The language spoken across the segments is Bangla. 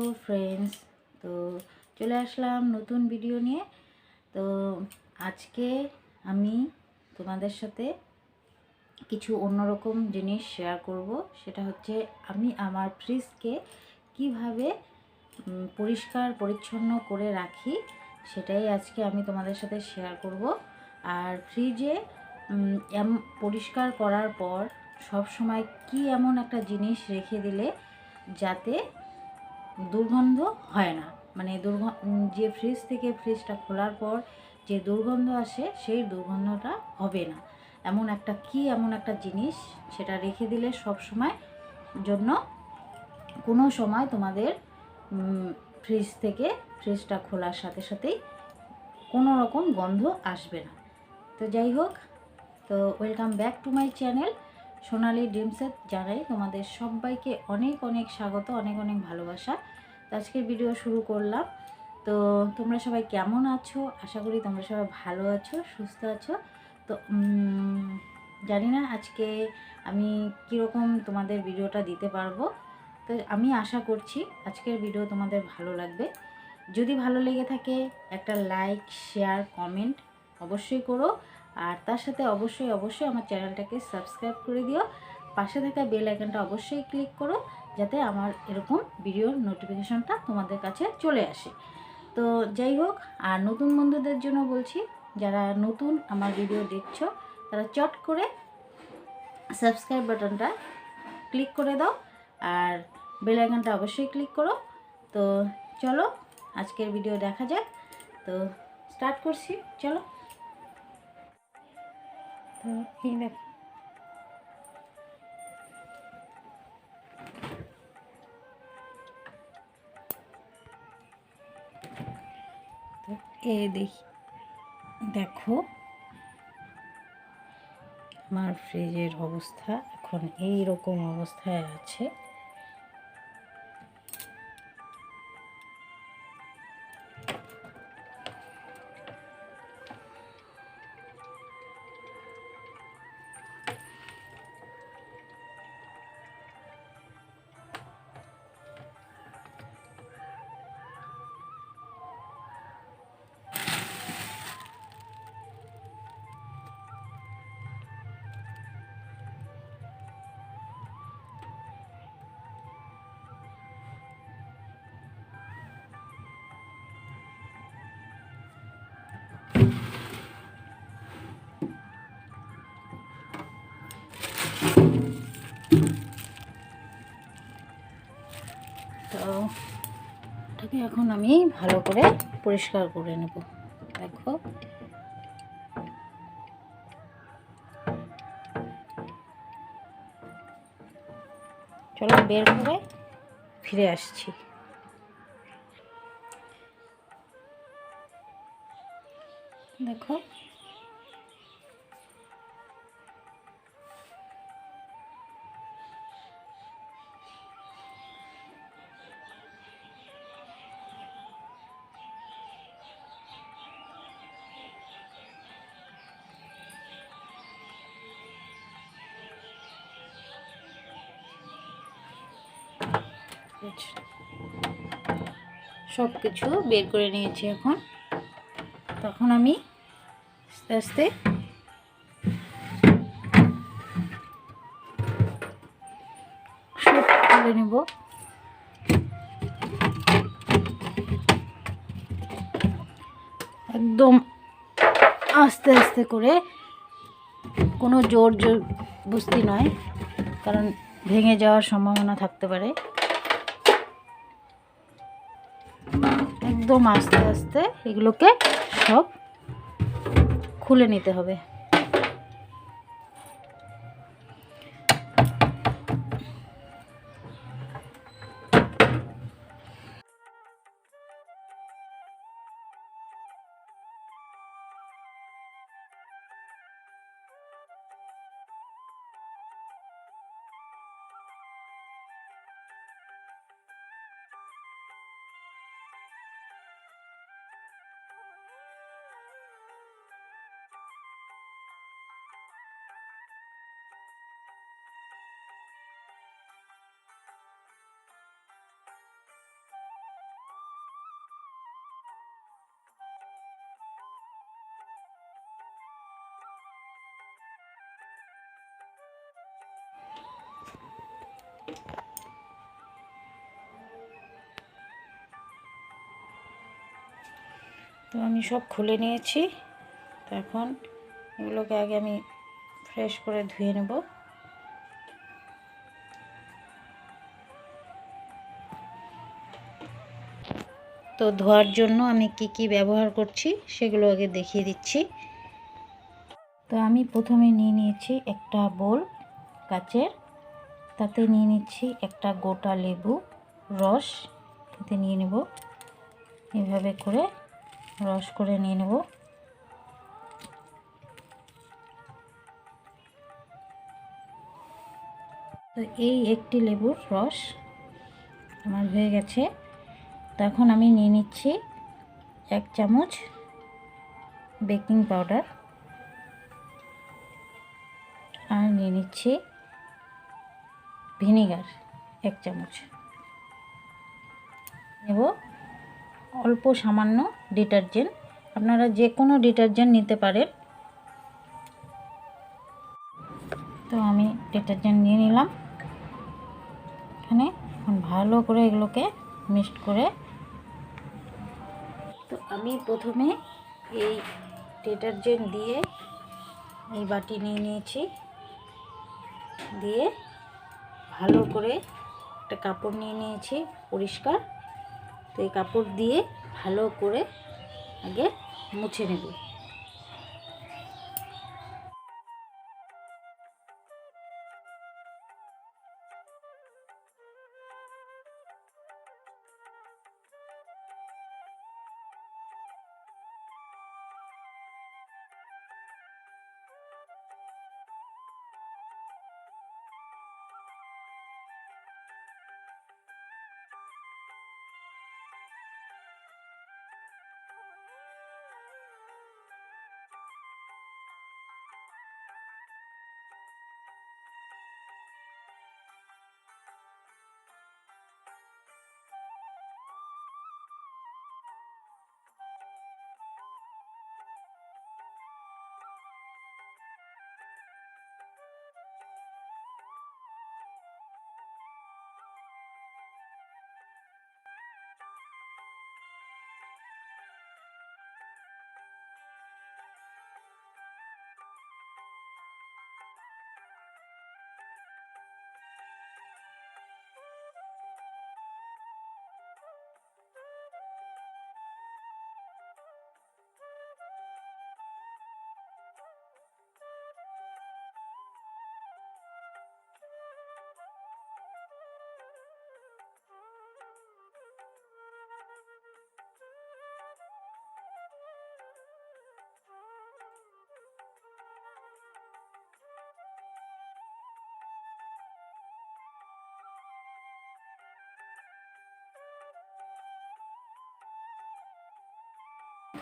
হ্যালো ফ্রেন্ডস, তো চলে আসলাম নতুন ভিডিও নিয়ে। তো আজকে আমি তোমাদের সাথে কিছু অন্যরকম জিনিস শেয়ার করব। সেটা হচ্ছে আমি আমার ফ্রিজকে কিভাবে পরিষ্কার পরিচ্ছন্ন করে রাখি, সেটাই আজকে আমি তোমাদের সাথে শেয়ার করব। আর ফ্রিজে পরিষ্কার করার পর সব সময় কি এমন একটা জিনিস রেখে দিলে যাতে দুর্গন্ধ হয় না, মানে যে ফ্রিজ থেকে ফ্রিজটা খোলার পর যে দুর্গন্ধ আসে সেই দুর্গন্ধটা হবে না, এমন একটা জিনিস সেটা রেখে দিলে সব সময় জন্য কোনো সময় তোমাদের ফ্রিজ থেকে ফ্রিজটা খোলার সাথে সাথেই কোনো রকম গন্ধ আসবে না। তো যাই হোক, তো welcome back to my channel Sonali ড্রিমসে জানাই তোমাদের সবাইকে অনেক অনেক স্বাগত, অনেক অনেক ভালোবাসা। তো আজকের ভিডিও শুরু করলাম। তো তোমরা সবাই কেমন আছো? আশা করি তোমরা সবাই ভালো আছো, সুস্থ আছো। তো জানি না আজকে আমি কীরকম তোমাদের ভিডিওটা দিতে পারবো। তো আমি আশা করছি আজকের ভিডিও তোমাদের ভালো লাগবে। যদি ভালো লেগে থাকে একটা লাইক, শেয়ার, কমেন্ট অবশ্যই করো। আর তার সাথে অবশ্যই আমার চ্যানেলটাকে সাবস্ক্রাইব করে দিও। পাশে থাকা বেল আইকনটা অবশ্যই ক্লিক করো, যাতে আমার এরকম ভিডিওর নোটিফিকেশনটা তোমাদের কাছে চলে আসে। তো যাই হোক, আর নতুন বন্ধুদের জন্য বলছি, যারা নতুন আমার ভিডিও দেখছো তারা চট করে সাবস্ক্রাইব বাটনটা ক্লিক করে দাও আর বেল আইকনটা অবশ্যই ক্লিক করো। তো চলো আজকের ভিডিও দেখা যাক। তো স্টার্ট করছি, চলো। তো এই দেখো, তো দেখো আমার ফ্রিজের অবস্থা এখন এই রকম অবস্থায় আছে। তো এটাকে এখন আমি ভালো করে পরিষ্কার করে নেব। দেখো, চলো বের করে ফিরে আসছি। দেখো, সব কিছু বের করে নিয়েছি। তখন আমি আস্তে আস্তে সব তুলে নেব। একদম আস্তে আস্তে করে, কোনো জোর বুঝতে নয়, কারণ ভেঙে যাওয়ার সম্ভাবনা থাকতে পারে। একদম আস্তে আস্তে এগুলোকে সব খুলে নিতে হবে। তো আমি সব খুলে নিয়েছি। তো এখন এগুলোকে আগে আমি ফ্রেশ করে ধুয়ে নেব। তো ধোয়ার জন্য আমি কি ব্যবহার করছি সেগুলো আগে দেখিয়ে দিচ্ছি। তো আমি প্রথমে নিয়ে নিয়েছি একটা বোল কাচের, তাতে নিয়ে নিচ্ছি একটা গোটা লেবু রস, এতে নিয়ে নেব। এভাবে করে রস করে নিয়ে নেব। তো এই একটি লেবুর রস আমার হয়ে গেছে। তো এখন আমি নিয়ে নিচ্ছি 1 চামচ বেকিং পাউডার, আর নিয়ে নিচ্ছি ভিনেগার 1 চামচ নেব। অল্প সামান্য ডিটারজেন্ট, আপনারা যে কোনো ডিটারজেন্ট নিতে পারেন। তো আমি ডিটারজেন্ট নিয়ে নিলাম এখানে। এখন ভালো করে এগুলোকে মিক্সড করে, তো আমি প্রথমে এই ডিটারজেন্ট দিয়ে এই বাটি নিয়ে নিয়েছি, দিয়ে ভালো করে একটা কাপড় নিয়ে নিয়েছি পরিষ্কার। তো এই কাপড় দিয়ে ভালো করে আগে মুছে নেব।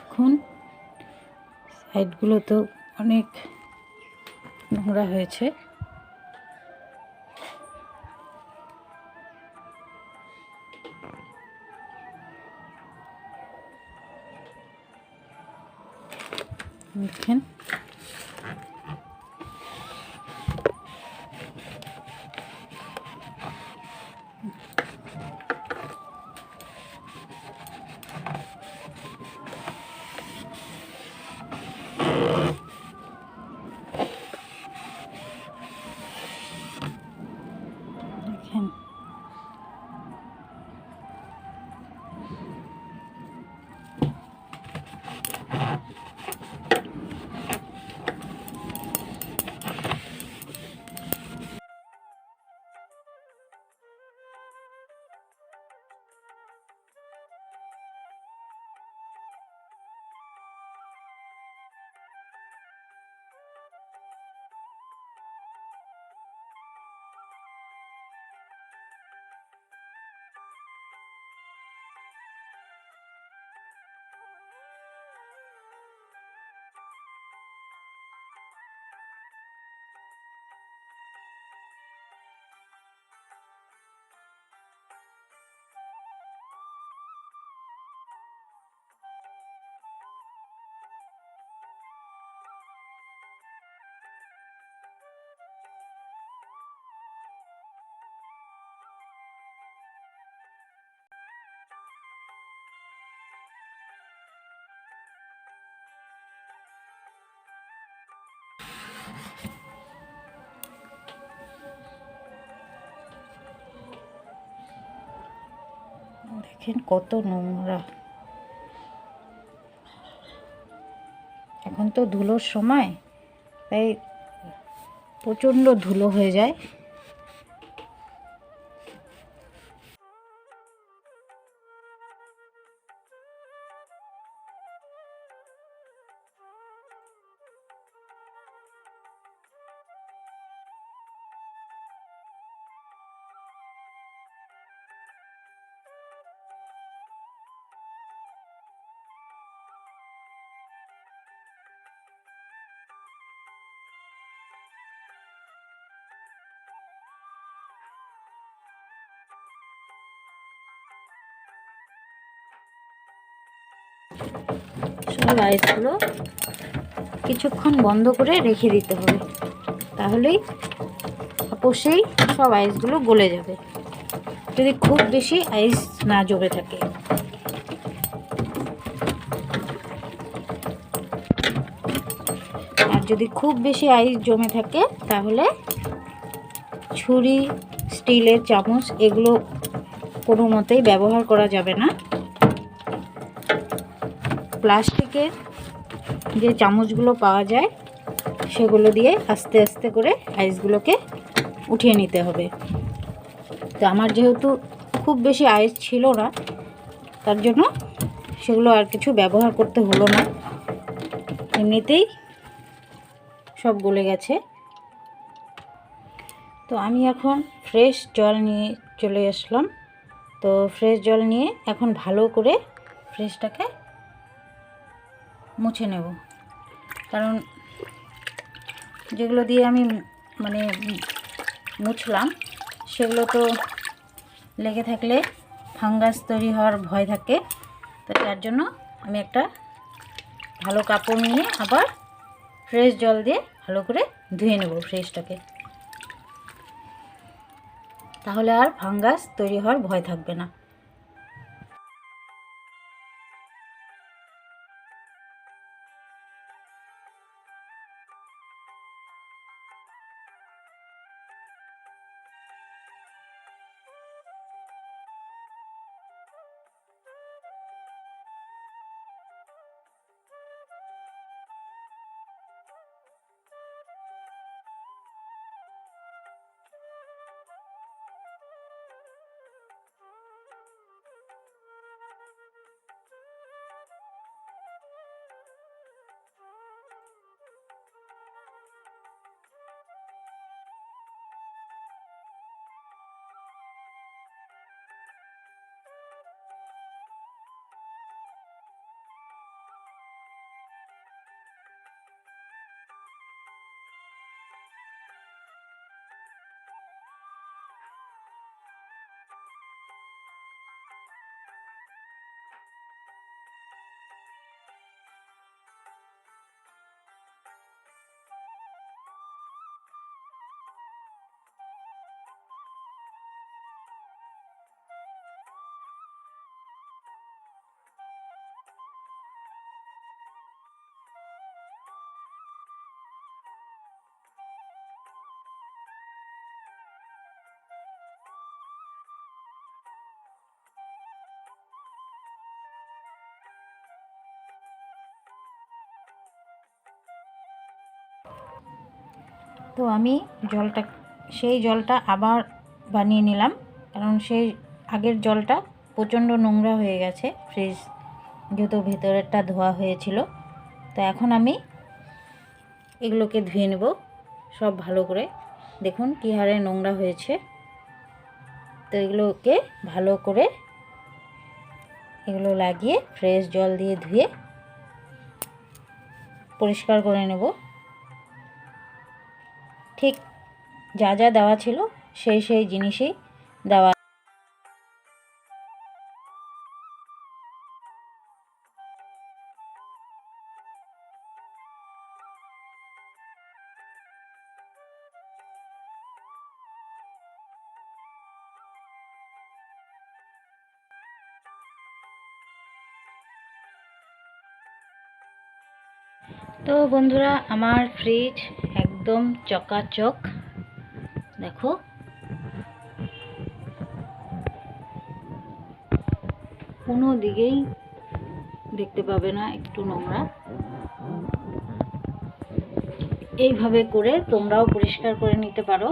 এখন সাইডগুলো তো অনেক নোংরা হয়েছে, দেখেন। দেখেন দেখেন কত নোংরা। এখন তো ধুলোর সময়, তাই প্রচণ্ড ধুলো হয়ে যায়। সব আইসগুলো কিছুক্ষণ বন্ধ করে রেখে দিতে হবে, তাহলেই আপোষেই সব আইসগুলো গলে যাবে, যদি খুব বেশি আইস না জমে থাকে। আর যদি খুব বেশি আইস জমে থাকে তাহলে ছুরি, স্টিলের চামচ এগুলো কোনো মতেই ব্যবহার করা যাবে না। প্লাস্টিকের যে চামচগুলো পাওয়া যায় সেগুলো দিয়ে আস্তে আস্তে করে আইসগুলোকে উঠিয়ে নিতে হবে। তো আমার যেহেতু খুব বেশি আইস ছিল না, তার জন্য সেগুলো আর কিছু ব্যবহার করতে হলো না, এমনিতেই সব গলে গেছে। তো আমি এখন ফ্রেশ জল নিয়ে চলে আসলাম। তো ফ্রেশ জল নিয়ে এখন ভালো করে ফ্রেশটাকে মুছে নেব, কারণ যেগুলো দিয়ে আমি মানে মুছলাম সেগুলো তো লেগে থাকলে ফাঙ্গাস তৈরি হওয়ার ভয় থাকে। তো তার জন্য আমি একটা ভালো কাপড় নিয়ে আবার ফ্রেশ জল দিয়ে ভালো করে ধুয়ে নেব ফ্রেশটাকে, তাহলে আর ফাঙ্গাস তৈরি হওয়ার ভয় থাকবে না। তো আমি সেই জলটা আবার বানিয়ে নিলাম, কারণ সেই আগের জলটা প্রচণ্ড নোংরা হয়ে গেছে, ফ্রিজ যেহেতু ভেতরেরটা ধোয়া হয়েছিল। তো এখন আমি এগুলোকে ধুয়ে নেব সব ভালো করে। দেখুন কী হারে নোংরা হয়েছে। তো এগুলোকে ভালো করে এগুলো লাগিয়ে ফ্রেশ জল দিয়ে ধুয়ে পরিষ্কার করে নেব। ঠিক যা যা দেওয়া ছিল সেই জিনিসই দেওয়া। তো বন্ধুরা, আমার ফ্রিজ একদম চকাচক, দেখো। কোনো দিকেই দেখতে পাবে না একটু নোংরা। এইভাবে করে তোমরাও পরিষ্কার করে নিতে পারো।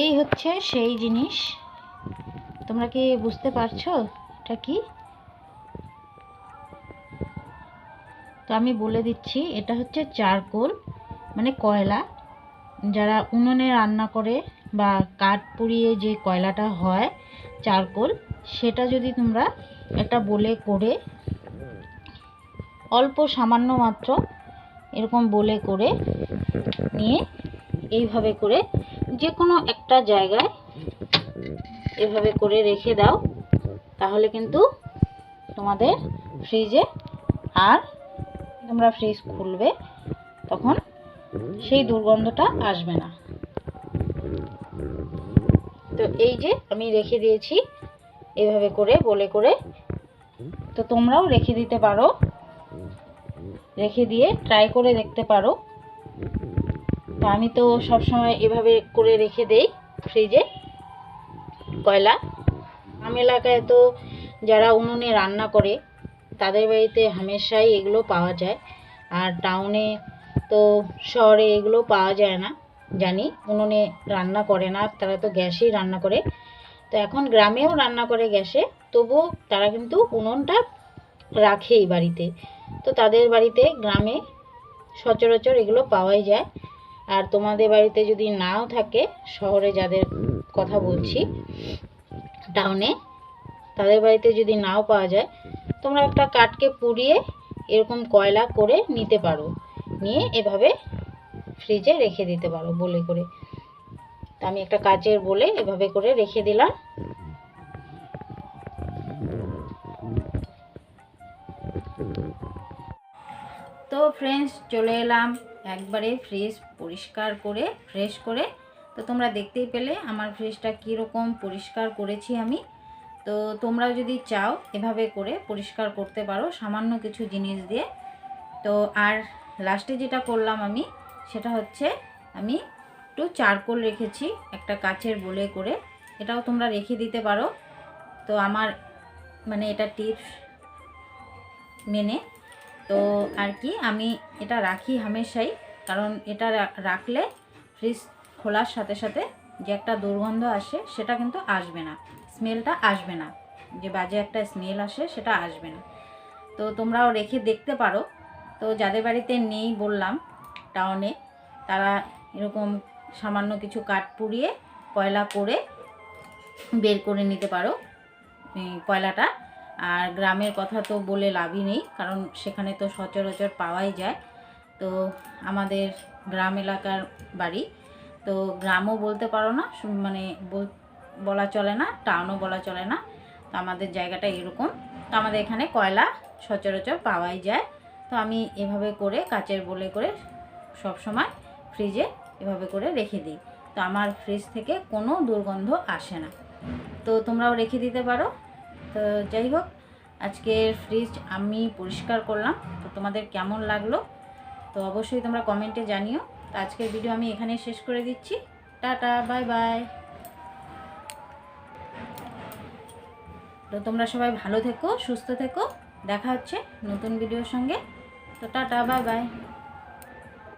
এই হচ্ছে সেই জিনিস, তোমরা কি বুঝতে পারছো এটা কি? তো আমি বলে দিচ্ছি, এটা হচ্ছে চারকোল, মানে কয়লা। যারা উনুনে রান্না করে বা কাঠ পুড়িয়ে যে কয়লাটা হয় চারকোল, সেটা যদি তোমরা একটা বলে করে অল্প সামান্য মাত্র এরকম বলে করে নিয়ে এইভাবে করে যে কোনো একটা জায়গায় এভাবে করে রেখে দাও, তাহলে কিন্তু তোমাদের ফ্রিজে আর তোমরা ফ্রিজ খুলবে তখন সেই দুর্গন্ধটা আসবে না। তো এই যে আমি রেখে দিয়েছি এভাবে করে বলে করে, তো তোমরাও রেখে দিতে পারো, রেখে দিয়ে ট্রাই করে দেখতে পারো। তো আমি তো সবসময় এভাবে করে রেখে দেই ফ্রিজে কয়লা। গ্রাম এলাকায় তো যারা উনুনে রান্না করে তাদের বাড়িতে হামেশাই এগুলো পাওয়া যায়, আর টাউনে তো শহরে এগুলো পাওয়া যায় না, জানি উনুনে রান্না করে না, তারা তো গ্যাসেই রান্না করে। তো এখন গ্রামেও রান্না করে গ্যাসে, তবুও তারা কিন্তু উনুনটা রাখেই বাড়িতে। তো তাদের বাড়িতে গ্রামে সচরাচর এগুলো পাওয়াই যায়। আর তোমাদের বাড়িতে যদি নাও থাকে, শহরে যাদের কথা বলছি, টাউনে তাদের বাড়িতে যদি নাও পাওয়া যায়, তোমরা একটা কাঠকে পুড়িয়ে এরকম কয়লা করে নিতে পারো, নিয়ে এভাবে ফ্রিজে রেখে দিতে পারো বলে করে। তো আমি একটা কাচের বলে এভাবে করে রেখে দিলাম। তো ফ্রেন্ডস, চলে এলাম একবারে ফ্রিজ পরিষ্কার করে ফ্রেশ করে। তো তোমরা দেখতেই পেলে আমার ফ্রিজটা কীরকম পরিষ্কার করেছি আমি। তো তোমরাও যদি চাও এভাবে করে পরিষ্কার করতে পারো সামান্য কিছু জিনিস দিয়ে। তো আর লাস্টে যেটা করলাম আমি, সেটা হচ্ছে আমি একটু চারকোল রেখেছি একটা কাচের বলে করে, এটাও তোমরা রেখে দিতে পারো। তো আমার মানে এটা টিপস মেনে, তো আর কি আমি এটা রাখি হামেশাই, কারণ এটা রাখলে ফ্রিজ খোলার সাথে সাথে যে একটা দুর্গন্ধ আসে সেটা কিন্তু আসবে না, স্মেলটা আসবে না, যে বাজে একটা স্মেল আসে সেটা আসবে না। তো তোমরাও রেখে দেখতে পারো। তো যাদের বাড়িতে নেই বললাম টাউনে, তারা এরকম সামান্য কিছু কাঠ পুড়িয়ে কয়লা করে বের করে নিতে পারো কয়লাটা। আর গ্রামের কথা তো বলে লাভই নেই, কারণ সেখানে তো সচরাচর পাওয়াই যায়। তো আমাদের গ্রাম এলাকার বাড়ি, তো গ্রামও বলতে পারো না, মানে বলা চলে না, টাউনও বলা চলে না। তো আমাদের জায়গাটা এরকম। তো আমাদের এখানে কয়লা সচরাচর পাওয়াই যায়। তো আমি এভাবে করে কাচের বোলে করে সব সময় ফ্রিজে এভাবে করে রেখে দিই। তো আমার ফ্রিজ থেকে কোনো দুর্গন্ধ আসে না। তো তোমরাও রেখে দিতে পারো। তো যাই হোক, আজকের ফ্রিজ আমি পরিষ্কার করলাম। তো তোমাদের কেমন লাগলো তো অবশ্যই তোমরা কমেন্টে জানিও। তো আজকের ভিডিও আমি এখানে শেষ করে দিচ্ছি। Tata, bye bye. তো তোমরা সবাই ভালো থেকো, সুস্থ থেকো। দেখা হচ্ছে নতুন ভিডিওর সঙ্গে। তো টাটা, বাই বাই।